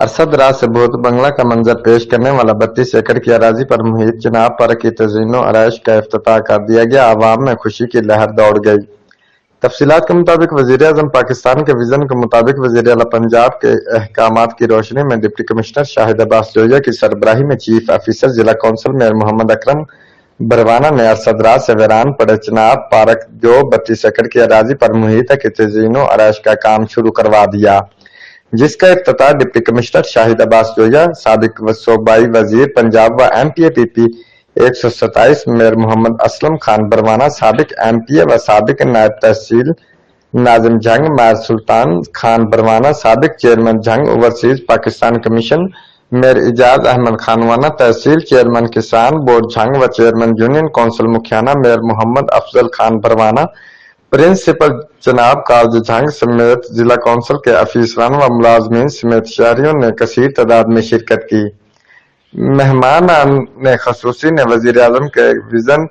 अरसद रात से भूत बंगला का मंजर पेश करने वाला 32 एकड़ की अराजी पर मुहित चिनाब पार्क की तज़ीनो आराइश का इफ्तिताह कर दिया गया। आवाम में खुशी की लहर दौड़ गई। तफसीलात के मुताबिक वज़ीर-ए-आज़म पाकिस्तान के विजन के मुताबिक वज़ीर आला पंजाब के अहकामात की रोशनी में डिप्टी कमिश्नर शाहिद अब्बास जोया की सरबराही में चीफ ऑफिसर जिला कौंसल मेयर मोहम्मद अकरम बरवाना ने अरसद रात से वीरान पड़े चिनाब पार्क जो 32 एकड़ की अराजी पर मुहित है की तज़ीनो आराइश का काम शुरू करवा दिया, जिसका इफ्तिताह डिप्टी कमिश्नर शाहिद अब्बास जोया, साबिक सूबाई वजीर पंजाब व MPA-PP 127 मेयर मोहम्मद असलम खान बरवाना, साबिक MPA व साबिक नायब तहसील नाजिम जंग मेयर सुल्तान खान बरवाना, साबिक chairman Jhang overseas Pakistan commission mayor Ijaz Ahmed खानवाना, तहसील चेयरमैन किसान बोर्ड जंग व चेयरमैन यूनियन कौंसिल मुखियाना मेयर मोहम्मद अफजल खान बरवाना, प्रिंसिपल जनाब काज जंग समेत जिला कौंसिल के अफीसरान व मुलाजमीन समेत शहरियों ने कसीर तादाद में शिरकत की। मेहमान ने खसूसी ने वजीर आजम के vision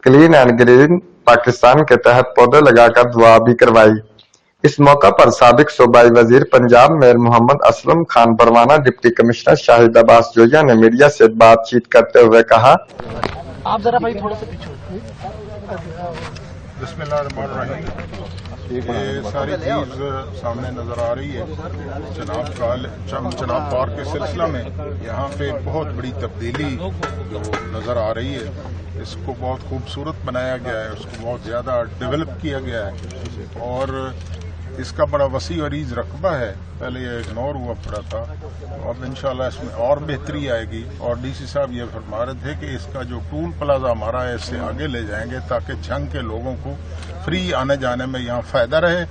clean and green Pakistan के तहत पौधे लगाकर दुआ भी करवाई। इस मौका पर साबिक सूबाई वजीर Punjab mayor Mohammad Aslam Khan Barwana, deputy commissioner Shahid Abbas Joya ने मीडिया से बातचीत करते हुए कहा, आप जरा भाई थोड़ा सा पीछे। बिस्मिल्लाहिर्रहमानिर्रहीम। ये सारी चीज सामने नजर आ रही है। चनाब पार्क के सिलसिला में यहाँ पे बहुत बड़ी तब्दीली जो नजर आ रही है, इसको बहुत खूबसूरत बनाया गया है, उसको बहुत ज्यादा डेवलप किया गया है और इसका बड़ा वसी अरीज रकबा है। पहले ये इग्नोर हुआ पड़ा था, अब इंशाल्लाह इसमें और बेहतरी आएगी। और DC साहब ये फरमा रहे थे कि इसका जो टूल प्लाजा हमारा है इससे आगे ले जाएंगे ताकि जंग के लोगों को फ्री आने जाने में यहाँ फायदा रहे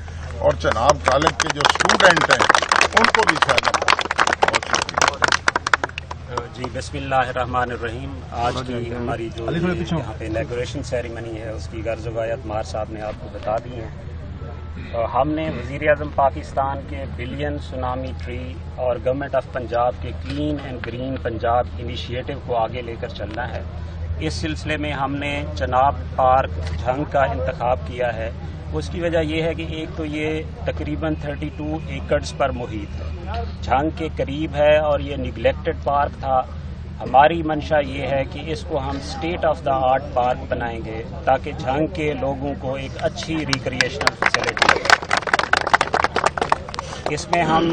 और चनाब कॉलेज के जो स्टूडेंट हैं उनको भी फायदा जी। बिस्मिल्लाहिर्रहमानिर्रहीम। आज की हमारी जो यहाँ पे इनॉग्रेशन सेरेमनी है उसकी गर्ज वायत मार साहब ने आपको बता दी है। हमने वज़ीर आज़म पाकिस्तान के बिलियन सुनामी ट्री और गवर्नमेंट ऑफ पंजाब के clean and green Punjab initiative को आगे लेकर चलना है। इस सिलसिले में हमने चनाब पार्क जंग का इंतखाब किया है। उसकी वजह यह है कि एक तो ये तकरीबन 32 एकड़्स पर मुहित है, जंग के करीब है और ये निगलेक्टेड पार्क था। हमारी मंशा ये है कि इसको हम state of the art park बनाएंगे ताकि जंग के लोगों को एक अच्छी रिक्रिएशनल फैसिलिटी मिले। इसमें हम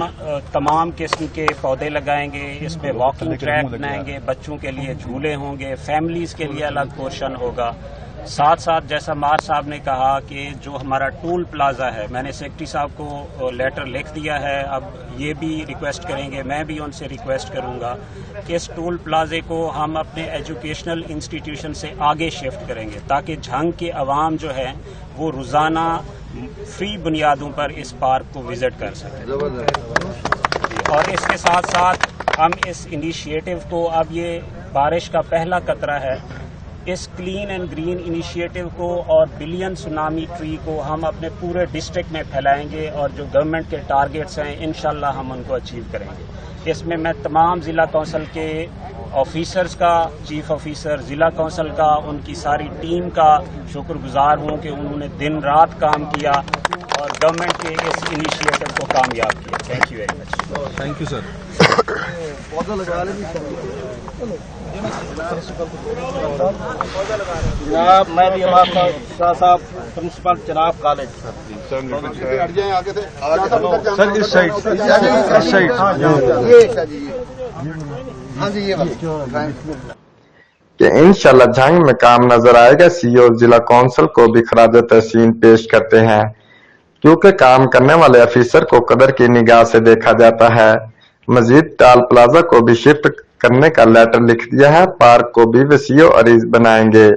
तमाम किस्म के पौधे लगाएंगे, इसमें वॉकिंग ट्रैक बनाएंगे, बच्चों के लिए झूले होंगे, फैमिलीज के लिए अलग पोर्शन होगा। साथ साथ जैसा मार साहब ने कहा कि जो हमारा टूल प्लाजा है, मैंने सेक्रेटरी साहब को लेटर लिख दिया है, अब ये भी रिक्वेस्ट करेंगे, मैं भी उनसे रिक्वेस्ट करूंगा कि इस टूल प्लाजे को हम अपने एजुकेशनल इंस्टीट्यूशन से आगे शिफ्ट करेंगे ताकि जंग के अवाम जो है वो रोजाना फ्री बुनियादों पर इस पार्क को विजिट कर सकें। और इसके साथ साथ हम इस इनिशिएटिव को, अब ये बारिश का पहला कतरा है, इस क्लीन एंड ग्रीन इनिशिएटिव को और बिलियन सुनामी ट्री को हम अपने पूरे डिस्ट्रिक्ट में फैलाएंगे और जो गवर्नमेंट के टारगेट्स हैं इंशाल्लाह हम उनको अचीव करेंगे। इसमें मैं तमाम जिला कौंसिल के ऑफिसर्स का, चीफ ऑफिसर जिला कौंसिल का, उनकी सारी टीम का शुक्रगुजार हूं कि उन्होंने दिन रात काम किया और गवर्नमेंट के इस इनिशिएटिव को कामयाब किया। Thank you very much. Thank you sir. जनाब मैं भी शाह साहब प्रिंसिपल चनाब कॉलेज। सर इस साइड कि इंशाल्लाह जंग में काम नजर आएगा। CEO जिला कौंसिल को भी खराज तहसीन पेश करते हैं क्योंकि काम करने वाले अफीसर को कदर की निगाह से देखा जाता है। मजीद टाल प्लाजा को भी शिफ्ट करने का लेटर लिख दिया है। पार्क को भी वसीओ अरीज बनाएंगे।